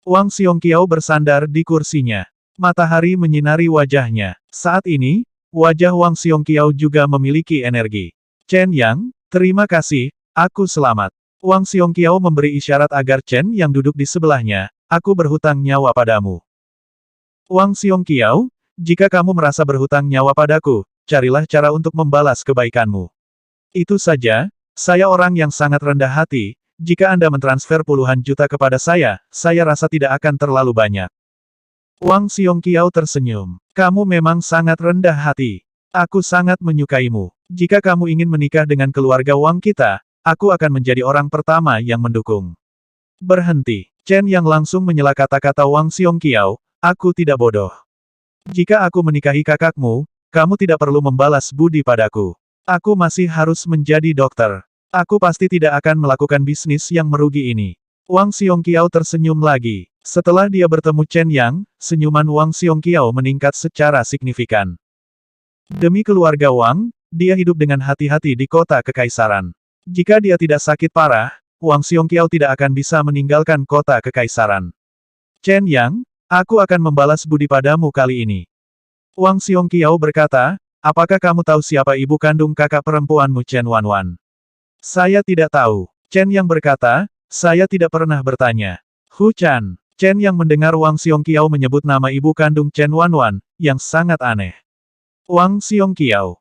Wang Xiongqiao bersandar di kursinya. Matahari menyinari wajahnya. Saat ini, wajah Wang Xiongqiao juga memiliki energi. Chen Yang, terima kasih, aku selamat. Wang Xiongqiao memberi isyarat agar Chen yang duduk di sebelahnya, aku berhutang nyawa padamu. Wang Xiongqiao, jika kamu merasa berhutang nyawa padaku, carilah cara untuk membalas kebaikanmu. Itu saja, saya orang yang sangat rendah hati, jika Anda mentransfer puluhan juta kepada saya rasa tidak akan terlalu banyak. Wang Xiongqiao tersenyum. Kamu memang sangat rendah hati. Aku sangat menyukaimu. Jika kamu ingin menikah dengan keluarga Wang kita, aku akan menjadi orang pertama yang mendukung. Berhenti. Chen yang langsung menyela kata-kata Wang Xiongqiao, aku tidak bodoh. Jika aku menikahi kakakmu, kamu tidak perlu membalas budi padaku. Aku masih harus menjadi dokter. Aku pasti tidak akan melakukan bisnis yang merugi ini. Wang Xiongqiao tersenyum lagi. Setelah dia bertemu Chen Yang, senyuman Wang Xiongqiao meningkat secara signifikan. Demi keluarga Wang, dia hidup dengan hati-hati di kota kekaisaran. Jika dia tidak sakit parah, Wang Xiongqiao tidak akan bisa meninggalkan kota kekaisaran. Chen Yang, aku akan membalas budi padamu kali ini. Wang Xiongqiao berkata, apakah kamu tahu siapa ibu kandung kakak perempuanmu Chen Wanwan? Saya tidak tahu. Chen Yang berkata, saya tidak pernah bertanya. Hu Chan. Chen Yang mendengar Wang Xiongqiao menyebut nama ibu kandung Chen Wanwan, yang sangat aneh. Wang Xiongqiao.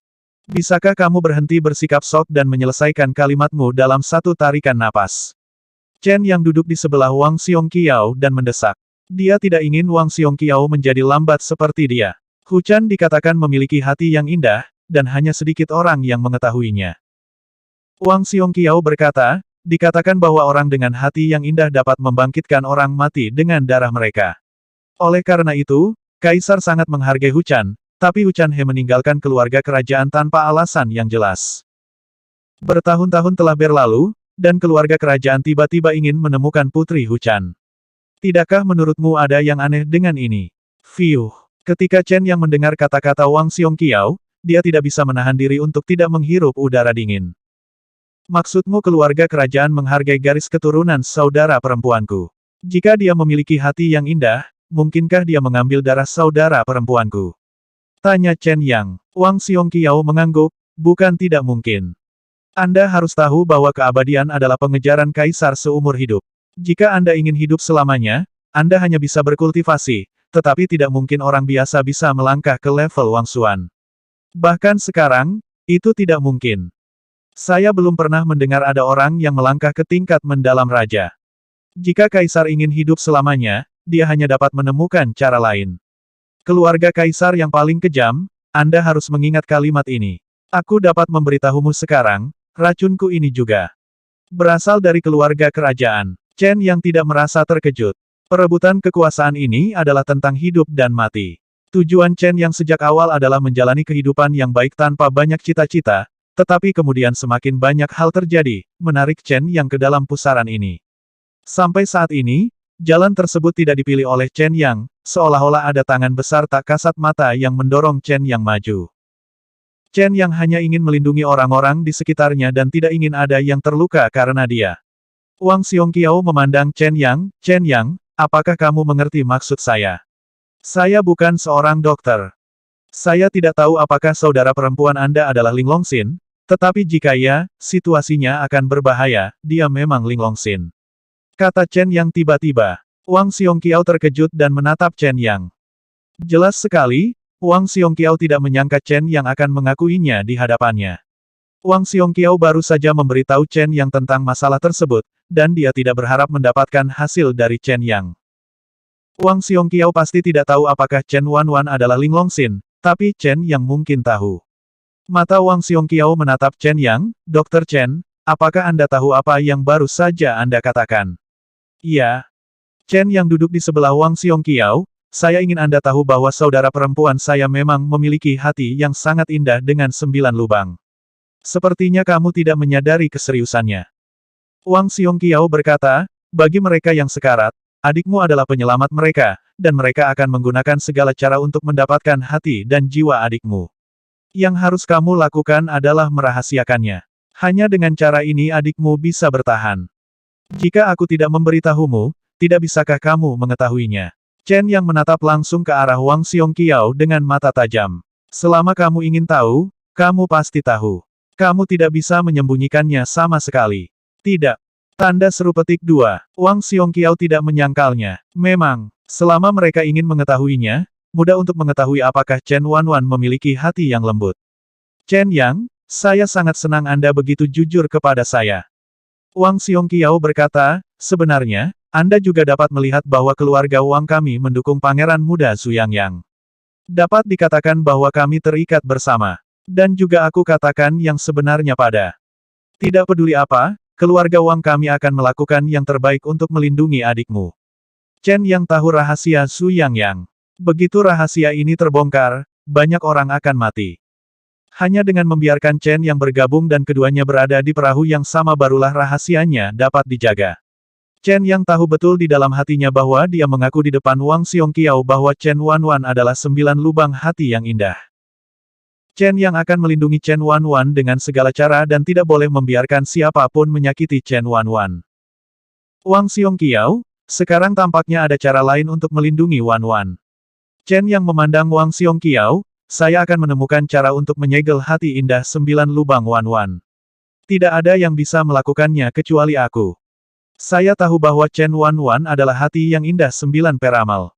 Bisakah kamu berhenti bersikap sok dan menyelesaikan kalimatmu dalam satu tarikan napas? Chen Yang duduk di sebelah Wang Xiongqiao dan mendesak. Dia tidak ingin Wang Xiongqiao menjadi lambat seperti dia. Hu Chan dikatakan memiliki hati yang indah, dan hanya sedikit orang yang mengetahuinya. Wang Xiongqiao berkata, dikatakan bahwa orang dengan hati yang indah dapat membangkitkan orang mati dengan darah mereka. Oleh karena itu, Kaisar sangat menghargai Hu Chan, tapi Hu Chan meninggalkan keluarga kerajaan tanpa alasan yang jelas. Bertahun-tahun telah berlalu, dan keluarga kerajaan tiba-tiba ingin menemukan putri Hu Chan. Tidakkah menurutmu ada yang aneh dengan ini? Fiuh. Ketika Chen yang mendengar kata-kata Wang Xiongqiao, dia tidak bisa menahan diri untuk tidak menghirup udara dingin. Maksudmu keluarga kerajaan menghargai garis keturunan saudara perempuanku. Jika dia memiliki hati yang indah, mungkinkah dia mengambil darah saudara perempuanku? Tanya Chen Yang. Wang Xiongqiao mengangguk, bukan tidak mungkin. Anda harus tahu bahwa keabadian adalah pengejaran kaisar seumur hidup. Jika Anda ingin hidup selamanya, Anda hanya bisa berkultivasi, tetapi tidak mungkin orang biasa bisa melangkah ke level Wang Xuan. Bahkan sekarang, itu tidak mungkin. Saya belum pernah mendengar ada orang yang melangkah ke tingkat mendalam raja. Jika kaisar ingin hidup selamanya, dia hanya dapat menemukan cara lain. Keluarga kaisar yang paling kejam, Anda harus mengingat kalimat ini. Aku dapat memberitahumu sekarang, racunku ini juga berasal dari keluarga kerajaan. Chen yang tidak merasa terkejut. Perebutan kekuasaan ini adalah tentang hidup dan mati. Tujuan Chen yang sejak awal adalah menjalani kehidupan yang baik tanpa banyak cita-cita, tetapi kemudian semakin banyak hal terjadi, menarik Chen Yang ke dalam pusaran ini. Sampai saat ini, jalan tersebut tidak dipilih oleh Chen Yang, seolah-olah ada tangan besar tak kasat mata yang mendorong Chen Yang maju. Chen Yang hanya ingin melindungi orang-orang di sekitarnya dan tidak ingin ada yang terluka karena dia. Wang Xiongqiao memandang Chen Yang, apakah kamu mengerti maksud saya? Saya bukan seorang dokter. Saya tidak tahu apakah saudara perempuan Anda adalah Ling Longxin, tetapi jika ya, situasinya akan berbahaya, dia memang Ling Longxin. Kata Chen Yang tiba-tiba. Wang Xiongqiao terkejut dan menatap Chen Yang. Jelas sekali, Wang Xiongqiao tidak menyangka Chen Yang akan mengakuinya di hadapannya. Wang Xiongqiao baru saja memberitahu Chen Yang tentang masalah tersebut, dan dia tidak berharap mendapatkan hasil dari Chen Yang. Wang Xiongqiao pasti tidak tahu apakah Chen Wanwan adalah Ling Longxin, tapi Chen Yang mungkin tahu. Mata Wang Xiongqiao menatap Chen Yang, Dr. Chen, apakah Anda tahu apa yang baru saja Anda katakan? Iya. Chen Yang duduk di sebelah Wang Xiongqiao, saya ingin Anda tahu bahwa saudara perempuan saya memang memiliki hati yang sangat indah dengan 9 lubang. Sepertinya kamu tidak menyadari keseriusannya. Wang Xiongqiao berkata, bagi mereka yang sekarat, adikmu adalah penyelamat mereka, dan mereka akan menggunakan segala cara untuk mendapatkan hati dan jiwa adikmu. Yang harus kamu lakukan adalah merahasiakannya. Hanya dengan cara ini adikmu bisa bertahan. Jika aku tidak memberitahumu, tidak bisakah kamu mengetahuinya? Chen Yang menatap langsung ke arah Wang Xiongqiao dengan mata tajam. Selama kamu ingin tahu, kamu pasti tahu. Kamu tidak bisa menyembunyikannya sama sekali. Tidak. Tanda seru petik 2. Wang Xiongqiao tidak menyangkalnya. Memang, selama mereka ingin mengetahuinya, mudah untuk mengetahui apakah Chen Wanwan memiliki hati yang lembut. Chen Yang, saya sangat senang Anda begitu jujur kepada saya. Wang Xiongqiao berkata, sebenarnya, Anda juga dapat melihat bahwa keluarga Wang kami mendukung Pangeran Muda Zhu Yangyang. Dapat dikatakan bahwa kami terikat bersama. Dan juga aku katakan yang sebenarnya pada. Tidak peduli apa, keluarga Wang kami akan melakukan yang terbaik untuk melindungi adikmu. Chen Yang tahu rahasia Zhu Yangyang. Begitu rahasia ini terbongkar, banyak orang akan mati. Hanya dengan membiarkan Chen Yang bergabung dan keduanya berada di perahu yang sama barulah rahasianya dapat dijaga. Chen Yang tahu betul di dalam hatinya bahwa dia mengaku di depan Wang Xiongqiao bahwa Chen Wanwan adalah 9 lubang hati yang indah. Chen Yang akan melindungi Chen Wanwan dengan segala cara dan tidak boleh membiarkan siapapun menyakiti Chen Wanwan. Wang Xiongqiao, sekarang tampaknya ada cara lain untuk melindungi Wanwan. Chen Yang memandang Wang Xiongqiao, saya akan menemukan cara untuk menyegel hati indah 9 lubang Wanwan. Tidak ada yang bisa melakukannya kecuali aku. Saya tahu bahwa Chen Wanwan adalah hati yang indah 9 peramal.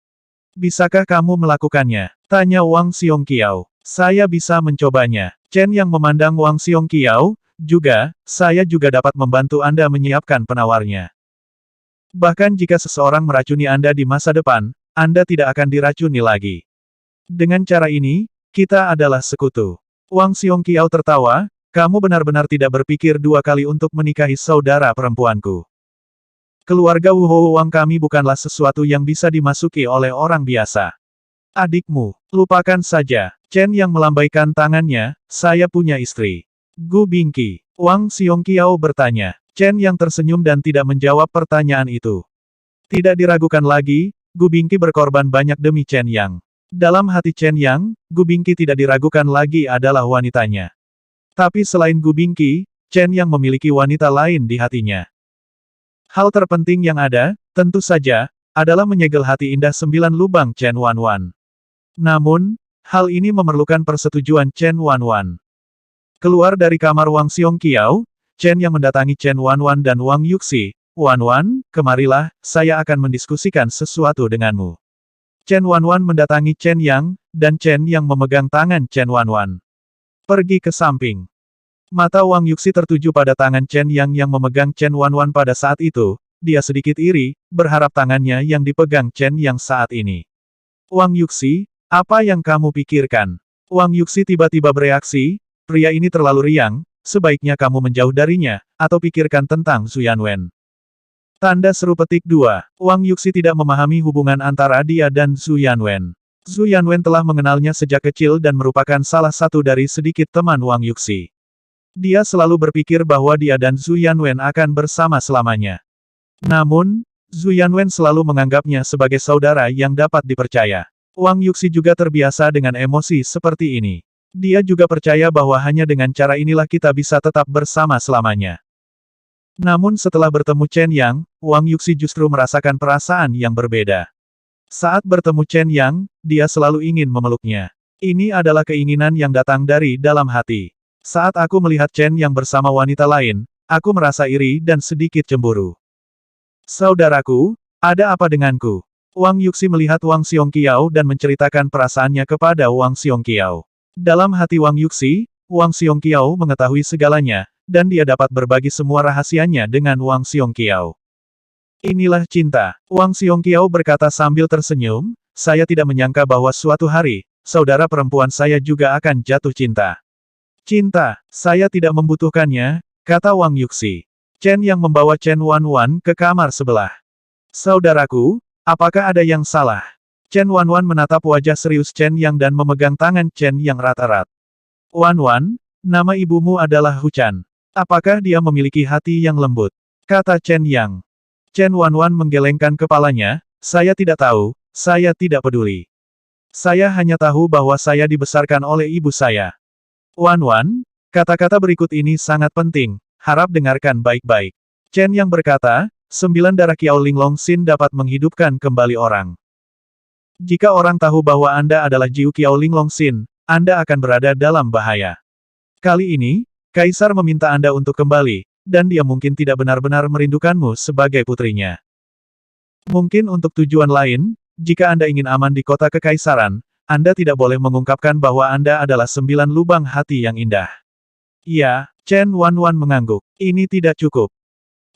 Bisakah kamu melakukannya? Tanya Wang Xiongqiao. Saya bisa mencobanya. Chen Yang memandang Wang Xiongqiao, saya juga dapat membantu Anda menyiapkan penawarnya. Bahkan jika seseorang meracuni Anda di masa depan, Anda tidak akan diracuni lagi. Dengan cara ini, kita adalah sekutu. Wang Xiongqiao tertawa, kamu benar-benar tidak berpikir 2 kali untuk menikahi saudara perempuanku. Keluarga Wu Hou Wang kami bukanlah sesuatu yang bisa dimasuki oleh orang biasa. Adikmu, lupakan saja. Chen Yang melambaikan tangannya, saya punya istri. Gu Bingqi. Wang Xiongqiao bertanya. Chen Yang tersenyum dan tidak menjawab pertanyaan itu. Tidak diragukan lagi, Gu Bingqi berkorban banyak demi Chen Yang. Dalam hati Chen Yang, Gu Bingqi tidak diragukan lagi adalah wanitanya. Tapi selain Gu Bingqi, Chen Yang memiliki wanita lain di hatinya. Hal terpenting yang ada, tentu saja, adalah menyegel hati indah 9 lubang Chen Wanwan. Namun, hal ini memerlukan persetujuan Chen Wanwan. Keluar dari kamar Wang Xiongqiao, Chen Yang mendatangi Chen Wanwan dan Wang Yuxi. Wanwan, kemarilah, saya akan mendiskusikan sesuatu denganmu. Chen Wanwan mendatangi Chen Yang, dan Chen Yang memegang tangan Chen Wanwan. Pergi ke samping. Mata Wang Yuxi tertuju pada tangan Chen Yang memegang Chen Wanwan pada saat itu, dia sedikit iri, berharap tangannya yang dipegang Chen Yang saat ini. Wang Yuxi, apa yang kamu pikirkan? Wang Yuxi tiba-tiba bereaksi, pria ini terlalu riang, sebaiknya kamu menjauh darinya, atau pikirkan tentang Zhu Yanwen. Tanda seru petik 2. Wang Yuxi tidak memahami hubungan antara dia dan Zhu Yanwen. Zhu Yanwen telah mengenalnya sejak kecil dan merupakan salah satu dari sedikit teman Wang Yuxi. Dia selalu berpikir bahwa dia dan Zhu Yanwen akan bersama selamanya. Namun, Zhu Yanwen selalu menganggapnya sebagai saudara yang dapat dipercaya. Wang Yuxi juga terbiasa dengan emosi seperti ini. Dia juga percaya bahwa hanya dengan cara inilah kita bisa tetap bersama selamanya. Namun setelah bertemu Chen Yang, Wang Yuxi justru merasakan perasaan yang berbeda. Saat bertemu Chen Yang, dia selalu ingin memeluknya. Ini adalah keinginan yang datang dari dalam hati. Saat aku melihat Chen Yang bersama wanita lain, aku merasa iri dan sedikit cemburu. Saudaraku, ada apa denganku? Wang Yuxi melihat Wang Xiongqiao dan menceritakan perasaannya kepada Wang Xiongqiao. Dalam hati Wang Yuxi, Wang Xiongqiao mengetahui segalanya, dan dia dapat berbagi semua rahasianya dengan Wang Xiongqiao. Inilah cinta, Wang Xiongqiao berkata sambil tersenyum, saya tidak menyangka bahwa suatu hari, saudara perempuan saya juga akan jatuh cinta. Cinta, saya tidak membutuhkannya, kata Wang Yuxi. Chen Yang membawa Chen Wanwan ke kamar sebelah. Saudaraku, apakah ada yang salah? Chen Wanwan menatap wajah serius Chen Yang dan memegang tangan Chen Yang erat-erat. Wanwan, nama ibumu adalah Huchan. Apakah dia memiliki hati yang lembut? Kata Chen Yang. Chen Wanwan menggelengkan kepalanya, saya tidak tahu, saya tidak peduli. Saya hanya tahu bahwa saya dibesarkan oleh ibu saya. Wanwan, kata-kata berikut ini sangat penting, harap dengarkan baik-baik. Chen Yang berkata, 9 darah Kiao Linglong Xin dapat menghidupkan kembali orang. Jika orang tahu bahwa Anda adalah Jiu Kiao Linglong Xin, Anda akan berada dalam bahaya. Kali ini, Kaisar meminta Anda untuk kembali, dan dia mungkin tidak benar-benar merindukanmu sebagai putrinya. Mungkin untuk tujuan lain, jika Anda ingin aman di kota kekaisaran, Anda tidak boleh mengungkapkan bahwa Anda adalah 9 lubang hati yang indah. Ya, Chen Wanwan mengangguk. Ini tidak cukup.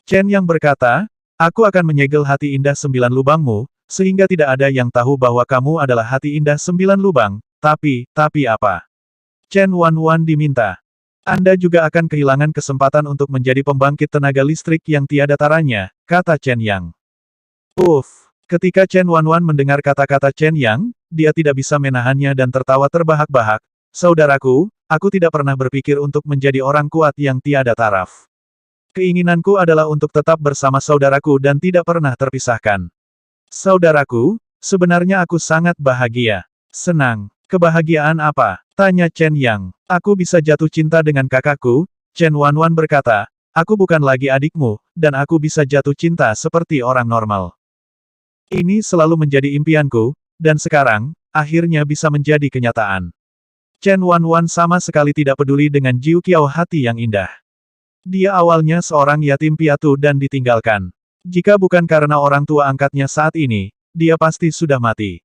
Chen yang berkata, aku akan menyegel hati indah 9 lubangmu, sehingga tidak ada yang tahu bahwa kamu adalah hati indah 9 lubang, tapi apa? Chen Wanwan diminta. Anda juga akan kehilangan kesempatan untuk menjadi pembangkit tenaga listrik yang tiada taranya, kata Chen Yang. Ketika Chen Wanwan mendengar kata-kata Chen Yang, dia tidak bisa menahannya dan tertawa terbahak-bahak. Saudaraku, aku tidak pernah berpikir untuk menjadi orang kuat yang tiada taraf. Keinginanku adalah untuk tetap bersama saudaraku dan tidak pernah terpisahkan. Saudaraku, sebenarnya aku sangat bahagia. Senang. Kebahagiaan apa? Tanya Chen Yang. Aku bisa jatuh cinta dengan kakakku, Chen Wanwan berkata, aku bukan lagi adikmu, dan aku bisa jatuh cinta seperti orang normal. Ini selalu menjadi impianku, dan sekarang, akhirnya bisa menjadi kenyataan. Chen Wanwan sama sekali tidak peduli dengan Jiu Kiao hati yang indah. Dia awalnya seorang yatim piatu dan ditinggalkan. Jika bukan karena orang tua angkatnya saat ini, dia pasti sudah mati.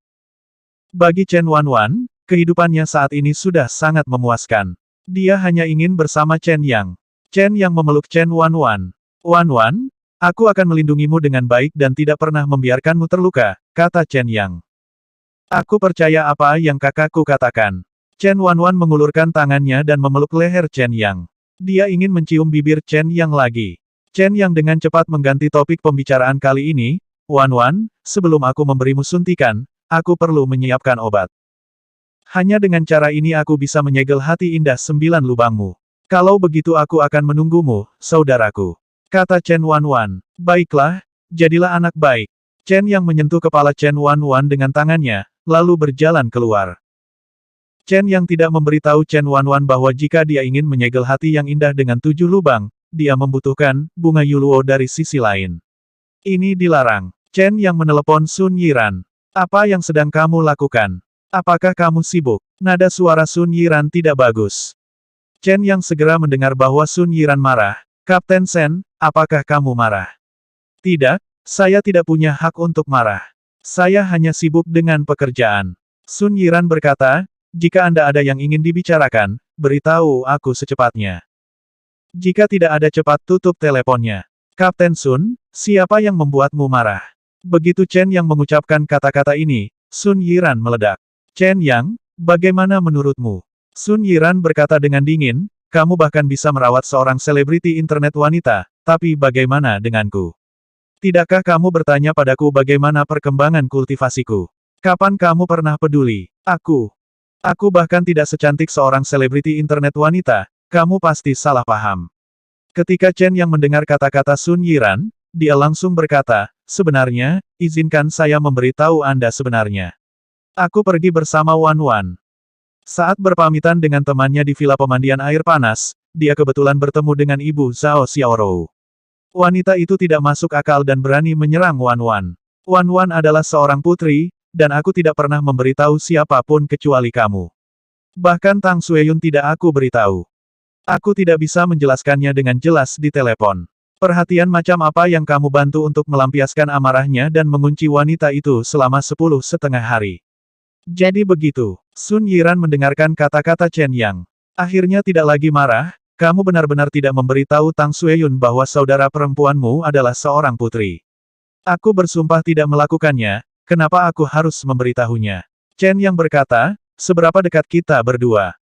Bagi Chen Wanwan, kehidupannya saat ini sudah sangat memuaskan. Dia hanya ingin bersama Chen Yang. Chen Yang memeluk Chen Wanwan. Wanwan, aku akan melindungimu dengan baik dan tidak pernah membiarkanmu terluka, kata Chen Yang. Aku percaya apa yang kakakku katakan. Chen Wanwan mengulurkan tangannya dan memeluk leher Chen Yang. Dia ingin mencium bibir Chen Yang lagi. Chen Yang dengan cepat mengganti topik pembicaraan kali ini, Wanwan, sebelum aku memberimu suntikan, aku perlu menyiapkan obat. Hanya dengan cara ini aku bisa menyegel hati indah 9 lubangmu. Kalau begitu aku akan menunggumu, saudaraku. Kata Chen Wanwan. Baiklah, jadilah anak baik. Chen yang menyentuh kepala Chen Wanwan dengan tangannya, lalu berjalan keluar. Chen yang tidak memberitahu Chen Wanwan bahwa jika dia ingin menyegel hati yang indah dengan 7 lubang, dia membutuhkan bunga Yuluo dari sisi lain. Ini dilarang. Chen yang menelepon Sun Yiran. Apa yang sedang kamu lakukan? Apakah kamu sibuk? Nada suara Sun Yiran tidak bagus. Chen yang segera mendengar bahwa Sun Yiran marah. Kapten Sen, apakah kamu marah? Tidak, saya tidak punya hak untuk marah. Saya hanya sibuk dengan pekerjaan. Sun Yiran berkata, jika Anda ada yang ingin dibicarakan, beritahu aku secepatnya. Jika tidak ada cepat tutup teleponnya. Kapten Sun, siapa yang membuatmu marah? Begitu Chen yang mengucapkan kata-kata ini, Sun Yiran meledak. Chen Yang, bagaimana menurutmu? Sun Yiran berkata dengan dingin, kamu bahkan bisa merawat seorang selebriti internet wanita, tapi bagaimana denganku? Tidakkah kamu bertanya padaku bagaimana perkembangan kultivasiku? Kapan kamu pernah peduli? Aku bahkan tidak secantik seorang selebriti internet wanita, kamu pasti salah paham. Ketika Chen yang mendengar kata-kata Sun Yiran, dia langsung berkata, sebenarnya, izinkan saya memberitahu Anda sebenarnya. Aku pergi bersama Wanwan. Saat berpamitan dengan temannya di villa pemandian air panas, dia kebetulan bertemu dengan ibu Zhao Xiaorou. Wanita itu tidak masuk akal dan berani menyerang Wanwan. Wanwan adalah seorang putri, dan aku tidak pernah memberitahu siapapun kecuali kamu. Bahkan Tang Xueyun tidak aku beritahu. Aku tidak bisa menjelaskannya dengan jelas di telepon. Perhatian macam apa yang kamu bantu untuk melampiaskan amarahnya dan mengunci wanita itu selama 10,5 hari. Jadi begitu, Sun Yiran mendengarkan kata-kata Chen Yang. Akhirnya tidak lagi marah, kamu benar-benar tidak memberitahu Tang Xueyun bahwa saudara perempuanmu adalah seorang putri. Aku bersumpah tidak melakukannya, kenapa aku harus memberitahunya? Chen Yang berkata, seberapa dekat kita berdua?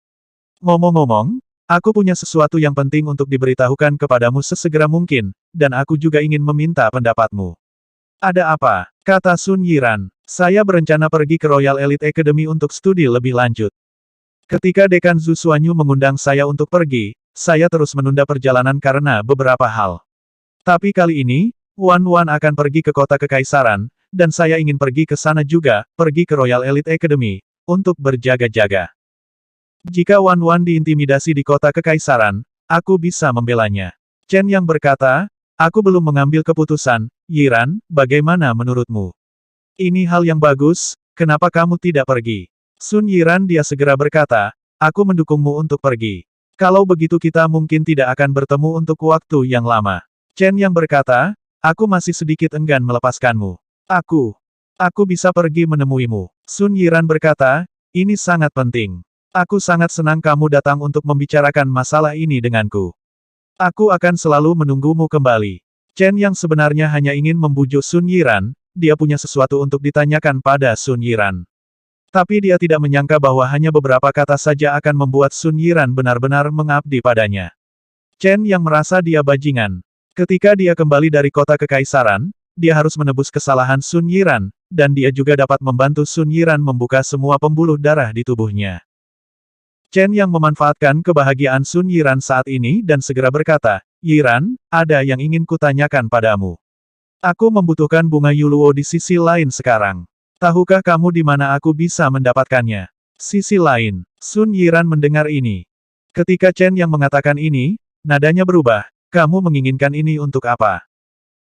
Ngomong-ngomong, aku punya sesuatu yang penting untuk diberitahukan kepadamu sesegera mungkin, dan aku juga ingin meminta pendapatmu. Ada apa? Kata Sun Yiran. Saya berencana pergi ke Royal Elite Academy untuk studi lebih lanjut. Ketika Dekan Zhu Xuanyu mengundang saya untuk pergi, saya terus menunda perjalanan karena beberapa hal. Tapi kali ini, Wanwan akan pergi ke kota kekaisaran, dan saya ingin pergi ke sana juga, pergi ke Royal Elite Academy, untuk berjaga-jaga. Jika Wanwan diintimidasi di kota kekaisaran, aku bisa membelanya. Chen yang berkata, Aku belum mengambil keputusan, Yiran, bagaimana menurutmu? Ini hal yang bagus, kenapa kamu tidak pergi? Sun Yiran dia segera berkata, aku mendukungmu untuk pergi. Kalau begitu kita mungkin tidak akan bertemu untuk waktu yang lama. Chen yang berkata, aku masih sedikit enggan melepaskanmu. Aku bisa pergi menemuimu. Sun Yiran berkata, ini sangat penting. Aku sangat senang kamu datang untuk membicarakan masalah ini denganku. Aku akan selalu menunggumu kembali. Chen yang sebenarnya hanya ingin membujuk Sun Yiran, dia punya sesuatu untuk ditanyakan pada Sun Yiran. Tapi dia tidak menyangka bahwa hanya beberapa kata saja akan membuat Sun Yiran benar-benar mengabdi padanya. Chen yang merasa dia bajingan. Ketika dia kembali dari kota kekaisaran, dia harus menebus kesalahan Sun Yiran, dan dia juga dapat membantu Sun Yiran membuka semua pembuluh darah di tubuhnya. Chen yang memanfaatkan kebahagiaan Sun Yiran saat ini dan segera berkata, Yiran, ada yang ingin kutanyakan padamu. Aku membutuhkan bunga Yuluo di sisi lain sekarang. Tahukah kamu di mana aku bisa mendapatkannya? Sisi lain. Sun Yiran mendengar ini. Ketika Chen yang mengatakan ini, nadanya berubah. Kamu menginginkan ini untuk apa?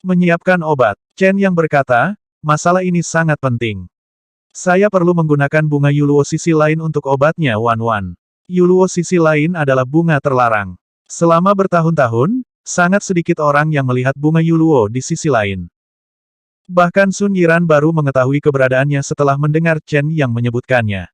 Menyiapkan obat. Chen yang berkata, masalah ini sangat penting. Saya perlu menggunakan bunga Yuluo sisi lain untuk obatnya Wan Wan. Yuluo sisi lain adalah bunga terlarang. Selama bertahun-tahun, sangat sedikit orang yang melihat bunga Yuluo di sisi lain. Bahkan Sun Yiran baru mengetahui keberadaannya setelah mendengar Chen yang menyebutkannya.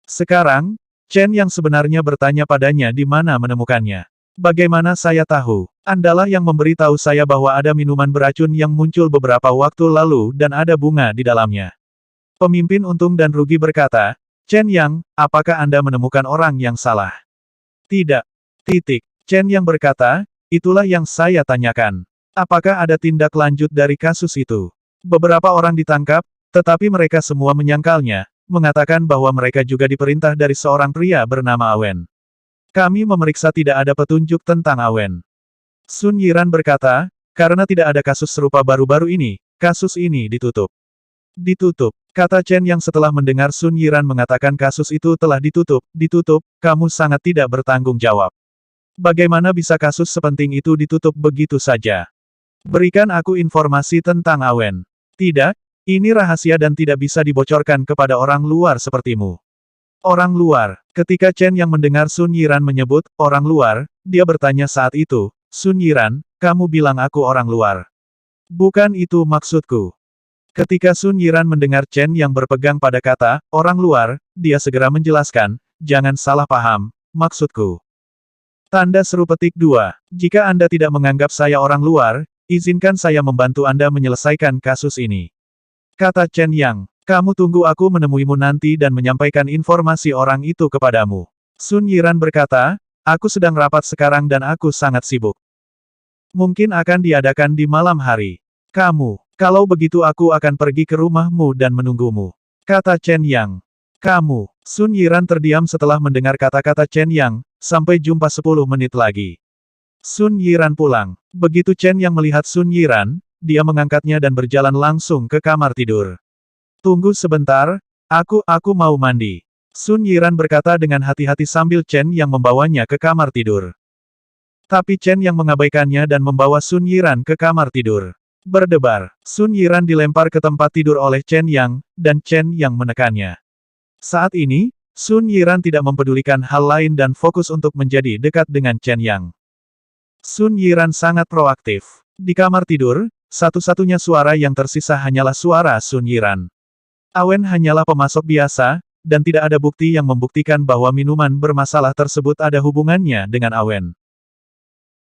Sekarang, Chen yang sebenarnya bertanya padanya di mana menemukannya. Bagaimana saya tahu? Andalah yang memberitahu saya bahwa ada minuman beracun yang muncul beberapa waktu lalu dan ada bunga di dalamnya. Pemimpin untung dan rugi berkata, Chen Yang, apakah Anda menemukan orang yang salah? Tidak. Titik. Chen Yang berkata, itulah yang saya tanyakan. Apakah ada tindak lanjut dari kasus itu? Beberapa orang ditangkap, tetapi mereka semua menyangkalnya, mengatakan bahwa mereka juga diperintah dari seorang pria bernama Awen. Kami memeriksa tidak ada petunjuk tentang Awen. Sun Yiran berkata, karena tidak ada kasus serupa baru-baru ini, kasus ini ditutup. Ditutup. Kata Chen yang setelah mendengar Sun Yiran mengatakan kasus itu telah ditutup, kamu sangat tidak bertanggung jawab. Bagaimana bisa kasus sepenting itu ditutup begitu saja? Berikan aku informasi tentang Awen. Tidak, ini rahasia dan tidak bisa dibocorkan kepada orang luar sepertimu. Orang luar. Ketika Chen yang mendengar Sun Yiran menyebut, orang luar, dia bertanya saat itu, Sun Yiran, kamu bilang aku orang luar. Bukan itu maksudku. Ketika Sun Yiran mendengar Chen yang berpegang pada kata, orang luar, dia segera menjelaskan, jangan salah paham, maksudku. Tanda seru petik 2. Jika Anda tidak menganggap saya orang luar, izinkan saya membantu Anda menyelesaikan kasus ini. Kata Chen Yang, kamu tunggu aku menemuimu nanti dan menyampaikan informasi orang itu kepadamu. Sun Yiran berkata, aku sedang rapat sekarang dan aku sangat sibuk. Mungkin akan diadakan di malam hari. Kalau begitu aku akan pergi ke rumahmu dan menunggumu. Kata Chen Yang. Kamu. Sun Yiran terdiam setelah mendengar kata-kata Chen Yang, sampai jumpa 10 menit lagi. Sun Yiran pulang. Begitu Chen Yang melihat Sun Yiran, dia mengangkatnya dan berjalan langsung ke kamar tidur. Tunggu sebentar, aku mau mandi. Sun Yiran berkata dengan hati-hati sambil Chen Yang membawanya ke kamar tidur. Tapi Chen Yang mengabaikannya dan membawa Sun Yiran ke kamar tidur. Berdebar, Sun Yiran dilempar ke tempat tidur oleh Chen Yang, dan Chen Yang menekannya. Saat ini, Sun Yiran tidak mempedulikan hal lain dan fokus untuk menjadi dekat dengan Chen Yang. Sun Yiran sangat proaktif. Di kamar tidur, satu-satunya suara yang tersisa hanyalah suara Sun Yiran. Awen hanyalah pemasok biasa, dan tidak ada bukti yang membuktikan bahwa minuman bermasalah tersebut ada hubungannya dengan Awen.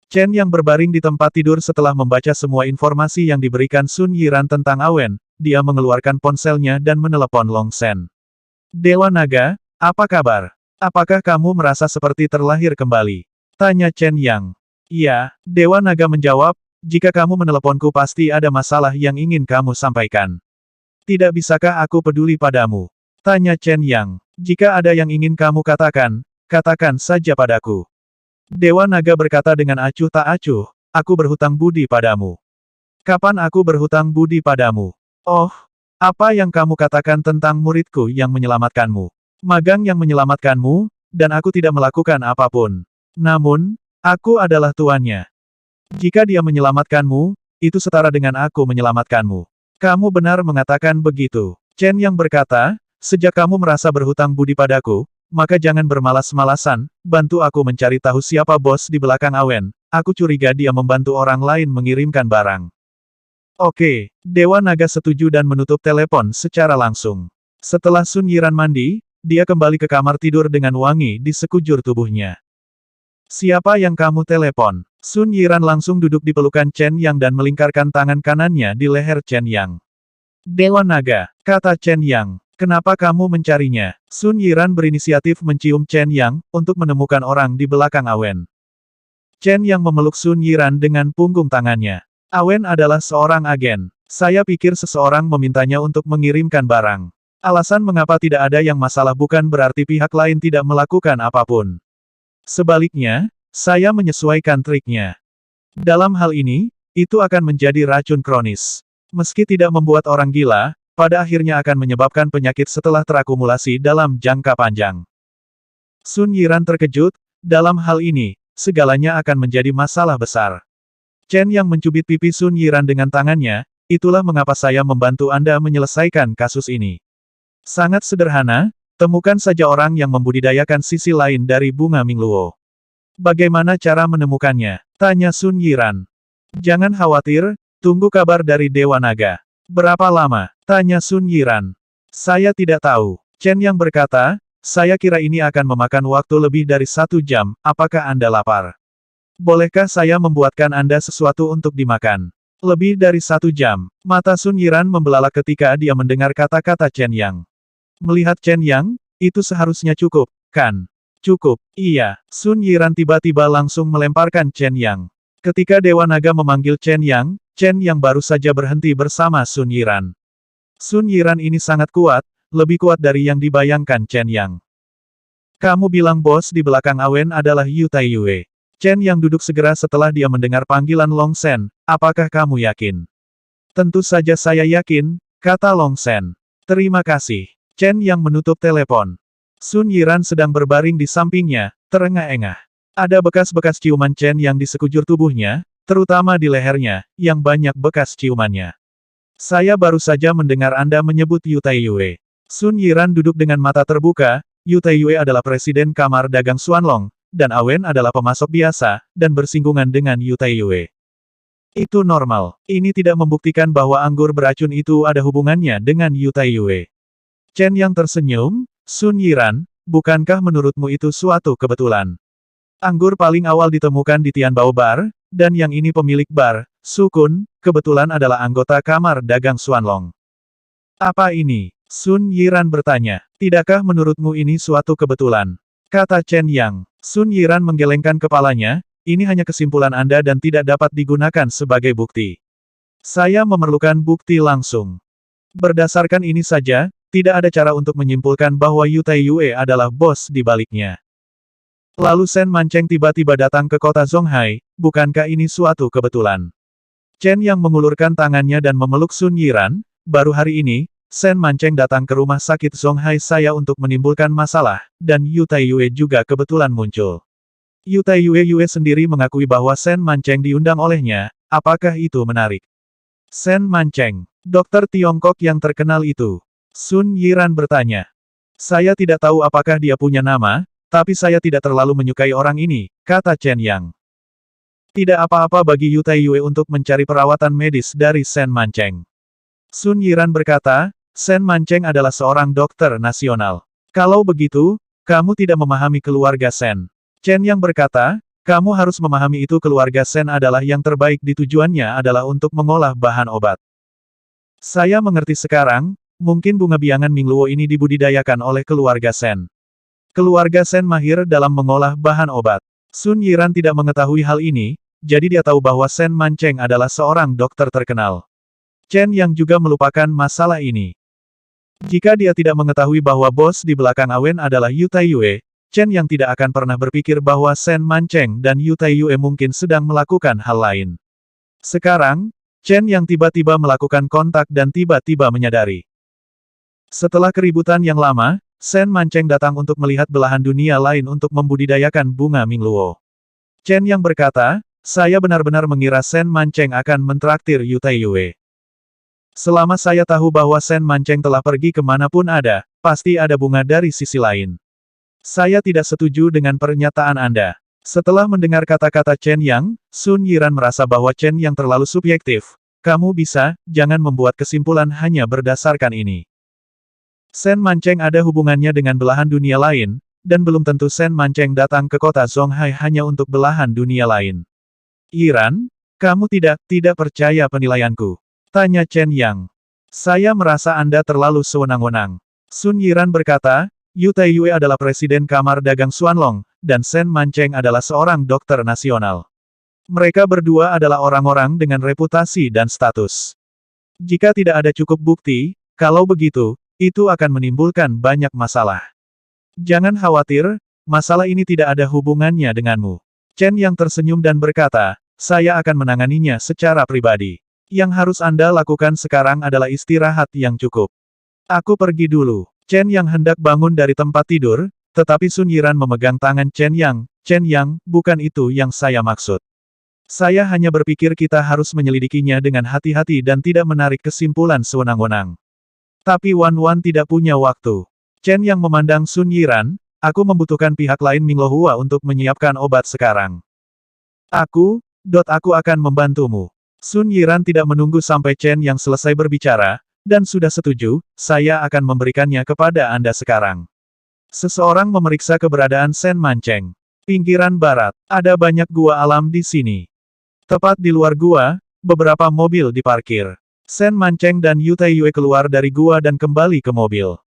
Chen yang berbaring di tempat tidur setelah membaca semua informasi yang diberikan Sun Yiran tentang Awen, dia mengeluarkan ponselnya dan menelepon Long Shen. Dewa Naga, apa kabar? Apakah kamu merasa seperti terlahir kembali? Tanya Chen Yang. Iya, Dewa Naga menjawab, jika kamu meneleponku pasti ada masalah yang ingin kamu sampaikan. Tidak bisakah aku peduli padamu? Tanya Chen Yang. Jika ada yang ingin kamu katakan, katakan saja padaku. Dewa Naga berkata dengan acuh tak acuh, aku berhutang budi padamu. Kapan aku berhutang budi padamu? Oh, apa yang kamu katakan tentang muridku yang menyelamatkanmu? Magang yang menyelamatkanmu, dan aku tidak melakukan apapun. Namun, aku adalah tuannya. Jika dia menyelamatkanmu, itu setara dengan aku menyelamatkanmu. Kamu benar mengatakan begitu. Chen Yang berkata, sejak kamu merasa berhutang budi padaku, maka jangan bermalas-malasan, bantu aku mencari tahu siapa bos di belakang Awen. Aku curiga dia membantu orang lain mengirimkan barang. Oke, Dewa Naga setuju dan menutup telepon secara langsung. Setelah Sun Yiran mandi, dia kembali ke kamar tidur dengan wangi di sekujur tubuhnya. Siapa yang kamu telepon? Sun Yiran langsung duduk di pelukan Chen Yang dan melingkarkan tangan kanannya di leher Chen Yang. Dewa Naga, kata Chen Yang. Kenapa kamu mencarinya? Sun Yiran berinisiatif mencium Chen Yang, untuk menemukan orang di belakang Awen. Chen Yang memeluk Sun Yiran dengan punggung tangannya. Awen adalah seorang agen. Saya pikir seseorang memintanya untuk mengirimkan barang. Alasan mengapa tidak ada yang masalah bukan berarti pihak lain tidak melakukan apapun. Sebaliknya, saya menyesuaikan triknya. Dalam hal ini, itu akan menjadi racun kronis. Meski tidak membuat orang gila, pada akhirnya akan menyebabkan penyakit setelah terakumulasi dalam jangka panjang. Sun Yiran terkejut, dalam hal ini, segalanya akan menjadi masalah besar. Chen Yang mencubit pipi Sun Yiran dengan tangannya, itulah mengapa saya membantu Anda menyelesaikan kasus ini. Sangat sederhana, temukan saja orang yang membudidayakan sisi lain dari bunga Mingluo. Bagaimana cara menemukannya? Tanya Sun Yiran. Jangan khawatir, tunggu kabar dari Dewa Naga. Berapa lama? Tanya Sun Yiran. Saya tidak tahu. Chen Yang berkata, saya kira ini akan memakan waktu lebih dari 1 jam, apakah Anda lapar? Bolehkah saya membuatkan Anda sesuatu untuk dimakan? Lebih dari 1 jam. Mata Sun Yiran membelalak ketika dia mendengar kata-kata Chen Yang. Melihat Chen Yang, itu seharusnya cukup, kan? Cukup, iya. Sun Yiran tiba-tiba langsung melemparkan Chen Yang. Ketika Dewa Naga memanggil Chen Yang baru saja berhenti bersama Sun Yiran. Sun Yiran ini sangat kuat, lebih kuat dari yang dibayangkan Chen Yang. Kamu bilang bos di belakang Awen adalah Yu Taiyue. Chen Yang duduk segera setelah dia mendengar panggilan Long Shen, apakah kamu yakin? Tentu saja saya yakin, kata Long Shen. Terima kasih. Chen Yang menutup telepon. Sun Yiran sedang berbaring di sampingnya, terengah-engah. Ada bekas-bekas ciuman Chen Yang di sekujur tubuhnya, terutama di lehernya, yang banyak bekas ciumannya. Saya baru saja mendengar Anda menyebut Yu Taiyue. Sun Yiran duduk dengan mata terbuka, Yu Taiyue adalah presiden kamar dagang Xuanlong, dan Awen adalah pemasok biasa, dan bersinggungan dengan Yu Taiyue. Itu normal. Ini tidak membuktikan bahwa anggur beracun itu ada hubungannya dengan Yu Taiyue. Chen Yang tersenyum, Sun Yiran, bukankah menurutmu itu suatu kebetulan? Anggur paling awal ditemukan di Tianbao Bar, dan yang ini pemilik bar, Su Kun, kebetulan adalah anggota kamar dagang Xuanlong. Apa ini? Sun Yiran bertanya. Tidakkah menurutmu ini suatu kebetulan? Kata Chen Yang. Sun Yiran menggelengkan kepalanya, ini hanya kesimpulan Anda dan tidak dapat digunakan sebagai bukti. Saya memerlukan bukti langsung. Berdasarkan ini saja, tidak ada cara untuk menyimpulkan bahwa Yu Taiyue adalah bos di baliknya. Lalu Shen Mancheng tiba-tiba datang ke kota Zonghai, bukankah ini suatu kebetulan? Chen Yang mengulurkan tangannya dan memeluk Sun Yiran, baru hari ini, Shen Mancheng datang ke rumah sakit Zonghai saya untuk menimbulkan masalah, dan Yu Taiyue juga kebetulan muncul. Yu Taiyue sendiri mengakui bahwa Shen Mancheng diundang olehnya, apakah itu menarik? Shen Mancheng, dokter Tiongkok yang terkenal itu. Sun Yiran bertanya. Saya tidak tahu apakah dia punya nama, tapi saya tidak terlalu menyukai orang ini, kata Chen Yang. Tidak apa-apa bagi Yu Taiyue untuk mencari perawatan medis dari Shen Mancheng. Sun Yiran berkata, Shen Mancheng adalah seorang dokter nasional. Kalau begitu, kamu tidak memahami keluarga Shen. Chen Yang berkata, kamu harus memahami itu keluarga Shen adalah yang terbaik di tujuannya adalah untuk mengolah bahan obat. Saya mengerti sekarang, mungkin bunga biangan Mingluo ini dibudidayakan oleh keluarga Shen. Keluarga Shen mahir dalam mengolah bahan obat. Sun Yiran tidak mengetahui hal ini, jadi dia tahu bahwa Shen Mancheng adalah seorang dokter terkenal. Chen Yang juga melupakan masalah ini. Jika dia tidak mengetahui bahwa bos di belakang Awen adalah Yu Taiyue, Chen Yang tidak akan pernah berpikir bahwa Shen Mancheng dan Yu Taiyue mungkin sedang melakukan hal lain. Sekarang, Chen Yang tiba-tiba melakukan kontak dan tiba-tiba menyadari. Setelah keributan yang lama, Shen Mancheng datang untuk melihat belahan dunia lain untuk membudidayakan bunga Mingluo. Chen Yang berkata, Saya benar-benar mengira Sen Mancheng akan mentraktir Yu Taiyue. Selama saya tahu bahwa Sen Mancheng telah pergi kemanapun ada, pasti ada bunga dari sisi lain. Saya tidak setuju dengan pernyataan Anda. Setelah mendengar kata-kata Chen Yang, Sun Yiran merasa bahwa Chen Yang terlalu subjektif. Kamu jangan membuat kesimpulan hanya berdasarkan ini. Sen Mancheng ada hubungannya dengan belahan dunia lain, dan belum tentu Sen Mancheng datang ke kota Zonghai hanya untuk belahan dunia lain. Yiran, kamu tidak percaya penilaianku? Tanya Chen Yang. Saya merasa Anda terlalu sewenang-wenang. Sun Yiran berkata, Yu Taiyue adalah Presiden Kamar Dagang Xuanlong, dan Sen Mancheng adalah seorang dokter nasional. Mereka berdua adalah orang-orang dengan reputasi dan status. Jika tidak ada cukup bukti, kalau begitu, itu akan menimbulkan banyak masalah. Jangan khawatir, masalah ini tidak ada hubungannya denganmu. Chen Yang tersenyum dan berkata, saya akan menanganinya secara pribadi. Yang harus Anda lakukan sekarang adalah istirahat yang cukup. Aku pergi dulu. Chen Yang hendak bangun dari tempat tidur, tetapi Sun Yiran memegang tangan Chen Yang. Chen Yang, bukan itu yang saya maksud. Saya hanya berpikir kita harus menyelidikinya dengan hati-hati dan tidak menarik kesimpulan sewenang-wenang. Tapi Wan tidak punya waktu. Chen Yang memandang Sun Yiran, aku membutuhkan pihak lain Minglohua untuk menyiapkan obat sekarang. Aku akan membantumu. Sun Yiran tidak menunggu sampai Chen Yang selesai berbicara, dan sudah setuju, saya akan memberikannya kepada Anda sekarang. Seseorang memeriksa keberadaan Sen Mancheng. Pinggiran barat, ada banyak gua alam di sini. Tepat di luar gua, beberapa mobil diparkir. Sen Mancheng dan Yu Taiyue keluar dari gua dan kembali ke mobil.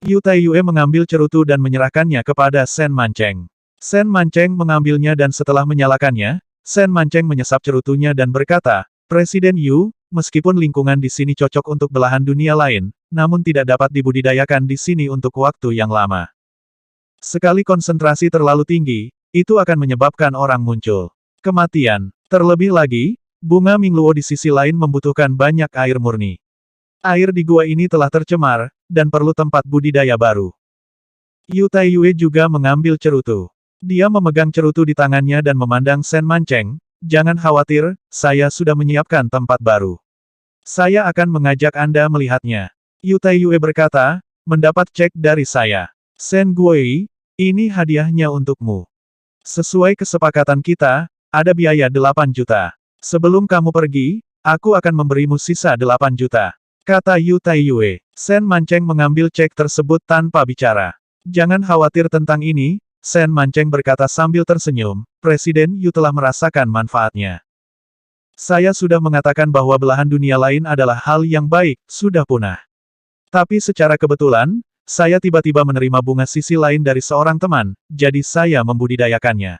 Yu Taiyue mengambil cerutu dan menyerahkannya kepada Sen Mancheng. Sen Mancheng mengambilnya dan setelah menyalakannya, Sen Mancheng menyesap cerutunya dan berkata, Presiden Yu, meskipun lingkungan di sini cocok untuk belahan dunia lain, namun tidak dapat dibudidayakan di sini untuk waktu yang lama. Sekali konsentrasi terlalu tinggi, itu akan menyebabkan orang muncul kematian. Terlebih lagi, bunga Mingluo di sisi lain membutuhkan banyak air murni. Air di gua ini telah tercemar, dan perlu tempat budidaya baru. Yu Taiyue juga mengambil cerutu. Dia memegang cerutu di tangannya dan memandang Sen Mancheng, jangan khawatir, saya sudah menyiapkan tempat baru. Saya akan mengajak Anda melihatnya. Yu Taiyue berkata, mendapat cek dari saya. Sen Guoyi, ini hadiahnya untukmu. Sesuai kesepakatan kita, ada biaya 8 juta. Sebelum kamu pergi, aku akan memberimu sisa 8 juta. Kata Yu Taiyue. Sen Mancheng mengambil cek tersebut tanpa bicara. Jangan khawatir tentang ini, Sen Mancheng berkata sambil tersenyum, Presiden Yu telah merasakan manfaatnya. Saya sudah mengatakan bahwa belahan dunia lain adalah hal yang baik, sudah punah. Tapi secara kebetulan, saya tiba-tiba menerima bunga sisi lain dari seorang teman, jadi saya membudidayakannya.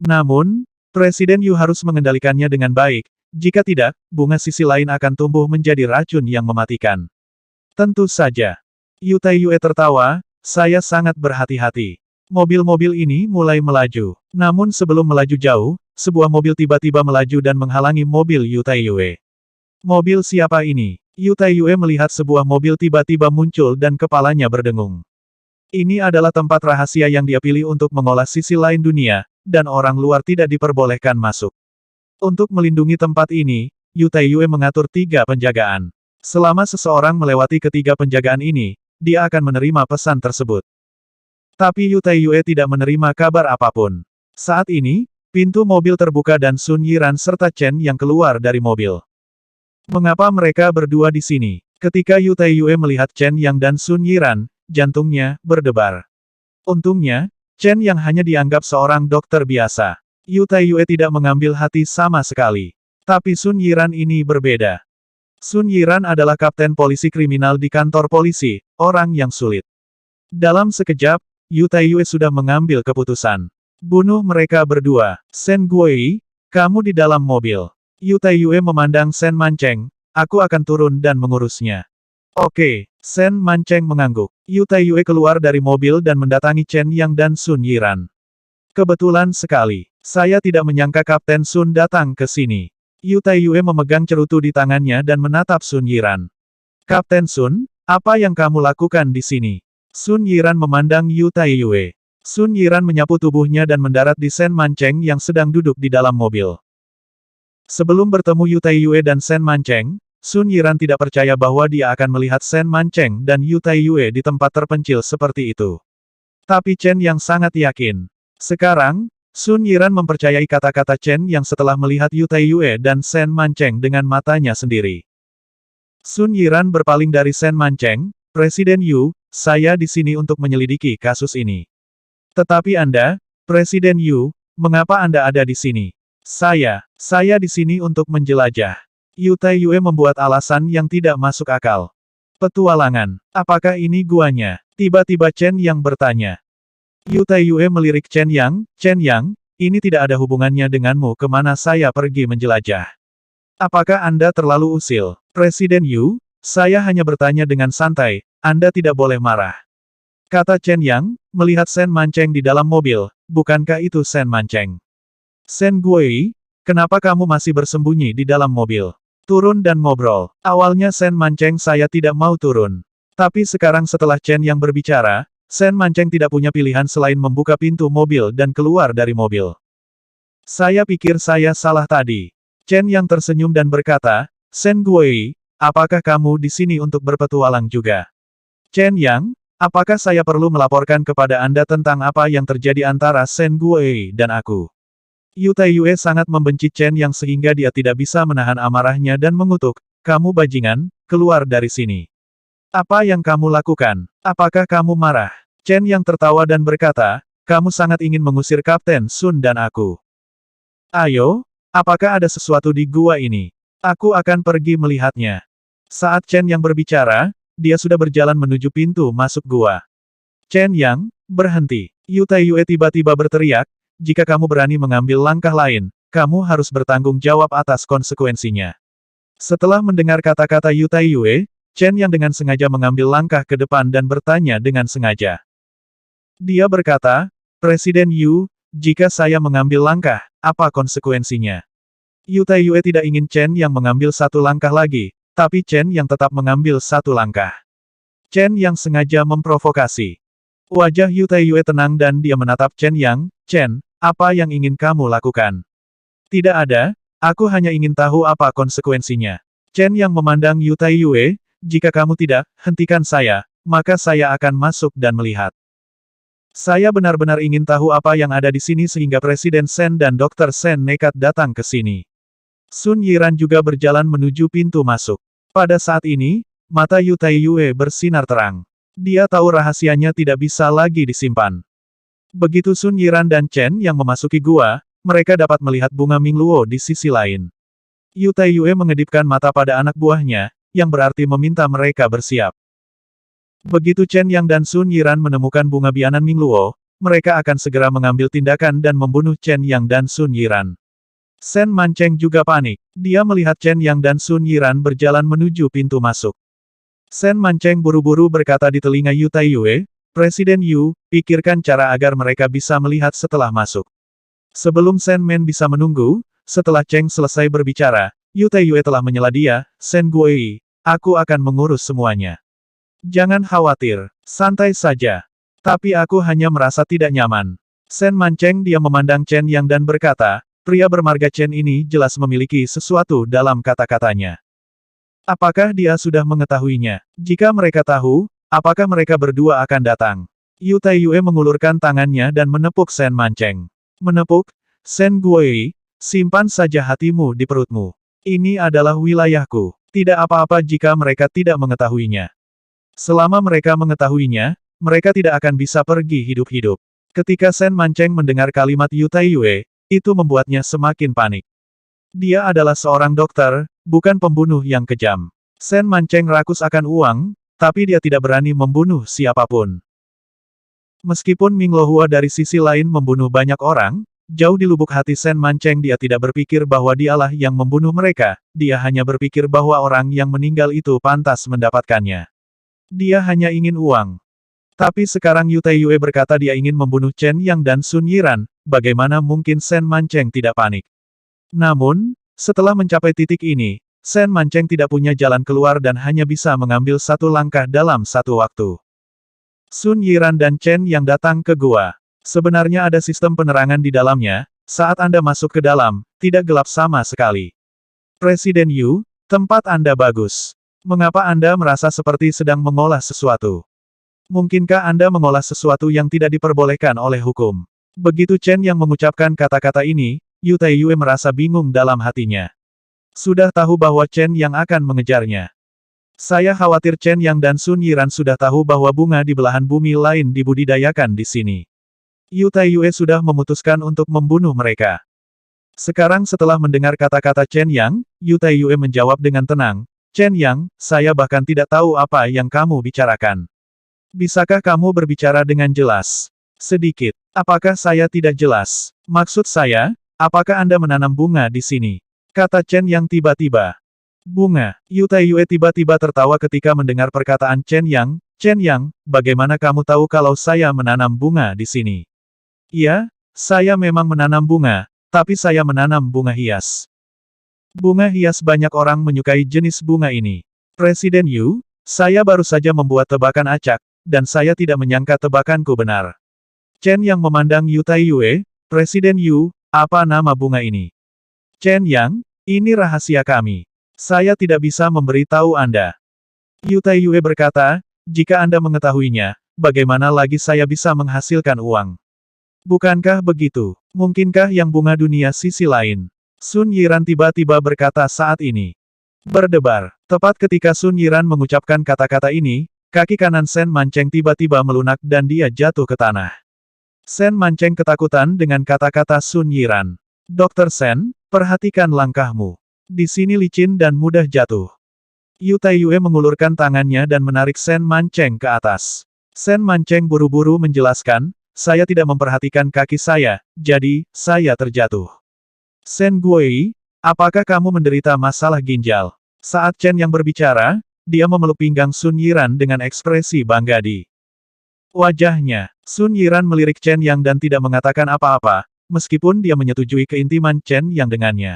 Namun, Presiden Yu harus mengendalikannya dengan baik, jika tidak, bunga sisi lain akan tumbuh menjadi racun yang mematikan. Tentu saja. Yu Taiyue tertawa, saya sangat berhati-hati. Mobil-mobil ini mulai melaju. Namun sebelum melaju jauh, sebuah mobil tiba-tiba melaju dan menghalangi mobil Yu Taiyue. Mobil siapa ini? Yu Taiyue melihat sebuah mobil tiba-tiba muncul dan kepalanya berdengung. Ini adalah tempat rahasia yang dia pilih untuk mengolah sisi lain dunia, dan orang luar tidak diperbolehkan masuk. Untuk melindungi tempat ini, Yu Taiyue mengatur 3 penjagaan. Selama seseorang melewati ketiga penjagaan ini, dia akan menerima pesan tersebut. Tapi Yu Taiyue tidak menerima kabar apapun. Saat ini, pintu mobil terbuka dan Sun Yiran serta Chen yang keluar dari mobil. Mengapa mereka berdua di sini? Ketika Yu Taiyue melihat Chen Yang dan Sun Yiran, jantungnya berdebar. Untungnya, Chen Yang hanya dianggap seorang dokter biasa. Yu Taiyue tidak mengambil hati sama sekali. Tapi Sun Yiran ini berbeda. Sun Yiran adalah kapten polisi kriminal di kantor polisi, orang yang sulit. Dalam sekejap, Yu Taiyue sudah mengambil keputusan. Bunuh mereka berdua. Sen Guoyi, kamu di dalam mobil. Yu Taiyue memandang Sen Mancheng, aku akan turun dan mengurusnya. Oke, Sen Mancheng mengangguk. Yu Taiyue keluar dari mobil dan mendatangi Chen Yang dan Sun Yiran. Kebetulan sekali, saya tidak menyangka Kapten Sun datang ke sini. Yu Taiyue memegang cerutu di tangannya dan menatap Sun Yiran. Kapten Sun, apa yang kamu lakukan di sini? Sun Yiran memandang Yu Taiyue. Sun Yiran menyapu tubuhnya dan mendarat di Shen Mancheng yang sedang duduk di dalam mobil. Sebelum bertemu Yu Taiyue dan Shen Mancheng, Sun Yiran tidak percaya bahwa dia akan melihat Shen Mancheng dan Yu Taiyue di tempat terpencil seperti itu. Tapi Chen Yang sangat yakin. Sekarang, Sun Yiran mempercayai kata-kata Chen Yang setelah melihat Yu Taiyue dan Shen Mancheng dengan matanya sendiri. Sun Yiran berpaling dari Shen Mancheng, "Presiden Yu, saya di sini untuk menyelidiki kasus ini. Tetapi Anda, Presiden Yu, mengapa Anda ada di sini?" Saya di sini untuk menjelajah." Yu Taiyue membuat alasan yang tidak masuk akal. "Petualangan, apakah ini guanya?" Tiba-tiba Chen Yang bertanya. Yu Taiyue melirik Chen Yang, ini tidak ada hubungannya denganmu kemana saya pergi menjelajah. Apakah Anda terlalu usil? Presiden Yu, saya hanya bertanya dengan santai, Anda tidak boleh marah. Kata Chen Yang, melihat Shen Mancheng di dalam mobil, bukankah itu Shen Mancheng? Shen Guoyi, kenapa kamu masih bersembunyi di dalam mobil? Turun dan ngobrol. Awalnya Shen Mancheng saya tidak mau turun. Tapi sekarang setelah Chen Yang berbicara, Shen Mancheng tidak punya pilihan selain membuka pintu mobil dan keluar dari mobil. Saya pikir saya salah tadi. Chen Yang tersenyum dan berkata, Shen Guoyi, apakah kamu di sini untuk berpetualang juga? Chen Yang, apakah saya perlu melaporkan kepada Anda tentang apa yang terjadi antara Shen Guoyi dan aku? Yu Taiyue sangat membenci Chen Yang sehingga dia tidak bisa menahan amarahnya dan mengutuk, kamu bajingan, keluar dari sini. Apa yang kamu lakukan? Apakah kamu marah? Chen Yang tertawa dan berkata, kamu sangat ingin mengusir Kapten Sun dan aku. Ayo, apakah ada sesuatu di gua ini? Aku akan pergi melihatnya. Saat Chen Yang berbicara, dia sudah berjalan menuju pintu masuk gua. Chen Yang, berhenti. Yu Taiyue tiba-tiba berteriak, jika kamu berani mengambil langkah lain, kamu harus bertanggung jawab atas konsekuensinya. Setelah mendengar kata-kata Yu Taiyue, Chen Yang dengan sengaja mengambil langkah ke depan dan bertanya dengan sengaja. Dia berkata, Presiden Yu, jika saya mengambil langkah, apa konsekuensinya? Yu Taiyue tidak ingin Chen Yang mengambil satu langkah lagi, tapi Chen Yang tetap mengambil satu langkah. Chen Yang sengaja memprovokasi. Wajah Yu Taiyue tenang dan dia menatap Chen Yang, Chen, apa yang ingin kamu lakukan? Tidak ada, aku hanya ingin tahu apa konsekuensinya. Chen Yang memandang Yu Taiyue, jika kamu tidak, hentikan saya, maka saya akan masuk dan melihat. Saya benar-benar ingin tahu apa yang ada di sini sehingga Presiden Shen dan Dr. Shen nekat datang ke sini. Sun Yiran juga berjalan menuju pintu masuk. Pada saat ini, mata Yu Taiyue bersinar terang. Dia tahu rahasianya tidak bisa lagi disimpan. Begitu Sun Yiran dan Chen yang memasuki gua, mereka dapat melihat bunga Mingluo di sisi lain. Yu Taiyue mengedipkan mata pada anak buahnya, yang berarti meminta mereka bersiap. Begitu Chen Yang dan Sun Yiran menemukan bunga bianan Mingluo, mereka akan segera mengambil tindakan dan membunuh Chen Yang dan Sun Yiran. Shen Mancheng juga panik. Dia melihat Chen Yang dan Sun Yiran berjalan menuju pintu masuk. Shen Mancheng buru-buru berkata di telinga Yu Taiyue, Presiden Yu, pikirkan cara agar mereka bisa melihat setelah masuk. Sebelum Shen Men bisa menunggu, setelah Cheng selesai berbicara, Yu Taiyue telah menyela dia, Shen Guoyi, aku akan mengurus semuanya. Jangan khawatir, santai saja. Tapi aku hanya merasa tidak nyaman. Shen Mancheng dia memandang Chen Yang dan berkata, pria bermarga Chen ini jelas memiliki sesuatu dalam kata-katanya. Apakah dia sudah mengetahuinya? Jika mereka tahu, apakah mereka berdua akan datang? Yu Taiyue mengulurkan tangannya dan menepuk Shen Mancheng. Menepuk, Shen Guoyi, simpan saja hatimu di perutmu. Ini adalah wilayahku. Tidak apa-apa jika mereka tidak mengetahuinya. Selama mereka mengetahuinya, mereka tidak akan bisa pergi hidup-hidup. Ketika Shen Mancheng mendengar kalimat Yu Taiyue, itu membuatnya semakin panik. Dia adalah seorang dokter, bukan pembunuh yang kejam. Shen Mancheng rakus akan uang, tapi dia tidak berani membunuh siapapun. Meskipun Ming Lohua dari sisi lain membunuh banyak orang, jauh di lubuk hati Shen Mancheng dia tidak berpikir bahwa dialah yang membunuh mereka, dia hanya berpikir bahwa orang yang meninggal itu pantas mendapatkannya. Dia hanya ingin uang. Tapi sekarang Yu Taiyue berkata dia ingin membunuh Chen Yang dan Sun Yiran, bagaimana mungkin Shen Mancheng tidak panik? Namun, setelah mencapai titik ini, Shen Mancheng tidak punya jalan keluar dan hanya bisa mengambil satu langkah dalam satu waktu. Sun Yiran dan Chen Yang datang ke gua. Sebenarnya ada sistem penerangan di dalamnya, saat Anda masuk ke dalam, tidak gelap sama sekali. Presiden Yu, tempat Anda bagus. Mengapa Anda merasa seperti sedang mengolah sesuatu? Mungkinkah Anda mengolah sesuatu yang tidak diperbolehkan oleh hukum? Begitu Chen yang mengucapkan kata-kata ini, Yu Taiyue merasa bingung dalam hatinya. Sudah tahu bahwa Chen yang akan mengejarnya. Saya khawatir Chen Yang dan Sun Yiran sudah tahu bahwa bunga di belahan bumi lain dibudidayakan di sini. Yu Taiyue sudah memutuskan untuk membunuh mereka. Sekarang setelah mendengar kata-kata Chen Yang, Yu Taiyue menjawab dengan tenang, Chen Yang, saya bahkan tidak tahu apa yang kamu bicarakan. Bisakah kamu berbicara dengan jelas? Sedikit. Apakah saya tidak jelas? Maksud saya, apakah Anda menanam bunga di sini? Kata Chen Yang tiba-tiba. Bunga. Yu Taiyue tiba-tiba tertawa ketika mendengar perkataan Chen Yang. Chen Yang, bagaimana kamu tahu kalau saya menanam bunga di sini? Iya, saya memang menanam bunga, tapi saya menanam bunga hias. Bunga hias banyak orang menyukai jenis bunga ini. Presiden Yu, saya baru saja membuat tebakan acak, dan saya tidak menyangka tebakanku benar. Chen Yang memandang Yu Taiyue, Presiden Yu, apa nama bunga ini? Chen Yang, ini rahasia kami. Saya tidak bisa memberitahu Anda. Yu Taiyue berkata, jika Anda mengetahuinya, bagaimana lagi saya bisa menghasilkan uang? Bukankah begitu? Mungkinkah yang bunga dunia sisi lain? Sun Yiran tiba-tiba berkata saat ini. Berdebar. Tepat ketika Sun Yiran mengucapkan kata-kata ini, kaki kanan Sen Mancheng tiba-tiba melunak dan dia jatuh ke tanah. Sen Mancheng ketakutan dengan kata-kata Sun Yiran. Dokter Sen, perhatikan langkahmu. Di sini licin dan mudah jatuh. Yu Taiyue mengulurkan tangannya dan menarik Sen Mancheng ke atas. Sen Mancheng buru-buru menjelaskan, saya tidak memperhatikan kaki saya, jadi, saya terjatuh. Sen Guoyi, apakah kamu menderita masalah ginjal? Saat Chen yang berbicara, dia memeluk pinggang Sun Yiran dengan ekspresi bangga di wajahnya. Sun Yiran melirik Chen Yang dan tidak mengatakan apa-apa, meskipun dia menyetujui keintiman Chen Yang dengannya.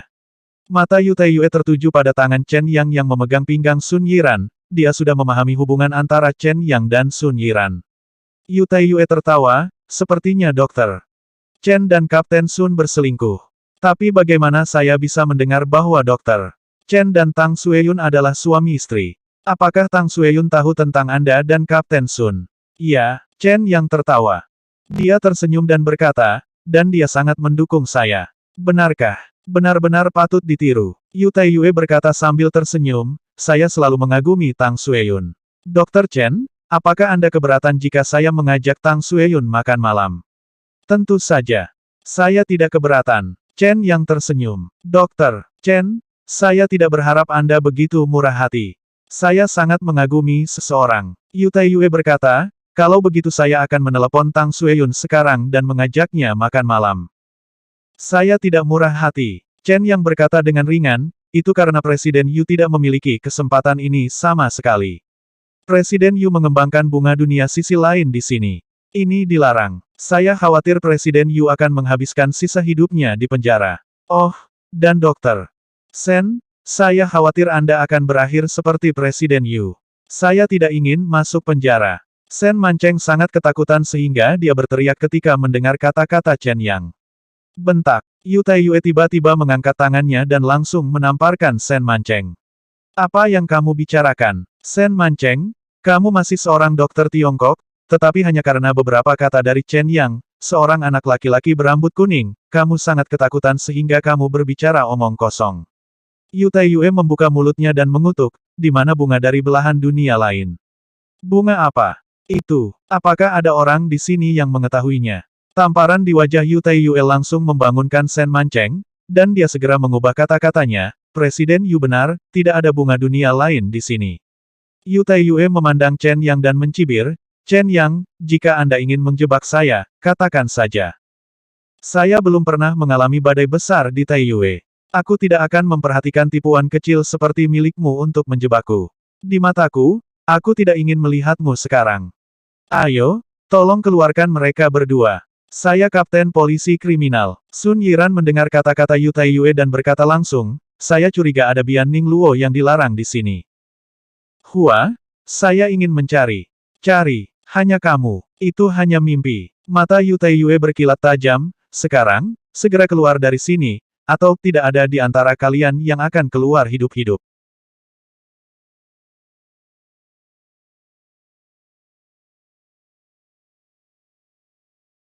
Mata Yu Taiyue tertuju pada tangan Chen Yang memegang pinggang Sun Yiran, dia sudah memahami hubungan antara Chen Yang dan Sun Yiran. Yu Taiyue tertawa, sepertinya dokter Chen dan Kapten Sun berselingkuh. Tapi bagaimana saya bisa mendengar bahwa dokter Chen dan Tang Sueyun adalah suami istri? Apakah Tang Sueyun tahu tentang Anda dan Kapten Sun? Iya, Chen yang tertawa. Dia tersenyum dan berkata, dan dia sangat mendukung saya. Benarkah? Benar-benar patut ditiru. Yu Taiyue berkata sambil tersenyum, saya selalu mengagumi Tang Sueyun. Dokter Chen, apakah Anda keberatan jika saya mengajak Tang Sueyun makan malam? Tentu saja. Saya tidak keberatan. Chen yang tersenyum. Dokter Chen, saya tidak berharap Anda begitu murah hati. Saya sangat mengagumi seseorang. Yu Taiyue berkata, kalau begitu saya akan menelepon Tang Sueyun sekarang dan mengajaknya makan malam. Saya tidak murah hati. Chen yang berkata dengan ringan, itu karena Presiden Yu tidak memiliki kesempatan ini sama sekali. Presiden Yu mengembangkan bunga dunia sisi lain di sini. Ini dilarang. Saya khawatir Presiden Yu akan menghabiskan sisa hidupnya di penjara. Oh, dan Dokter Sen, saya khawatir Anda akan berakhir seperti Presiden Yu. Saya tidak ingin masuk penjara. Sen Mancheng sangat ketakutan sehingga dia berteriak ketika mendengar kata-kata Chen Yang. Bentak. Yu Taiyue tiba-tiba mengangkat tangannya dan langsung menamparkan Sen Mancheng. Apa yang kamu bicarakan? Sen Mancheng, kamu masih seorang dokter Tiongkok, tetapi hanya karena beberapa kata dari Chen Yang, seorang anak laki-laki berambut kuning, kamu sangat ketakutan sehingga kamu berbicara omong kosong. Yu Taiyue membuka mulutnya dan mengutuk, di mana bunga dari belahan dunia lain. Bunga apa? Itu. Apakah ada orang di sini yang mengetahuinya? Tamparan di wajah Yu Taiyue langsung membangunkan Sen Mancheng, dan dia segera mengubah kata-katanya, Presiden Yu benar, tidak ada bunga dunia lain di sini. Yu Taiyue memandang Chen Yang dan mencibir, Chen Yang, jika Anda ingin menjebak saya, katakan saja. Saya belum pernah mengalami badai besar di Taiyue. Aku tidak akan memperhatikan tipuan kecil seperti milikmu untuk menjebakku. Di mataku, aku tidak ingin melihatmu sekarang. Ayo, tolong keluarkan mereka berdua. Saya Kapten Polisi Kriminal. Sun Yiran mendengar kata-kata Yu Taiyue dan berkata langsung, saya curiga ada Bian Ning Luo yang dilarang di sini. Hua, saya ingin mencari. Cari, hanya kamu. Itu hanya mimpi. Mata Yu Taiyue berkilat tajam, sekarang, segera keluar dari sini, atau tidak ada di antara kalian yang akan keluar hidup-hidup.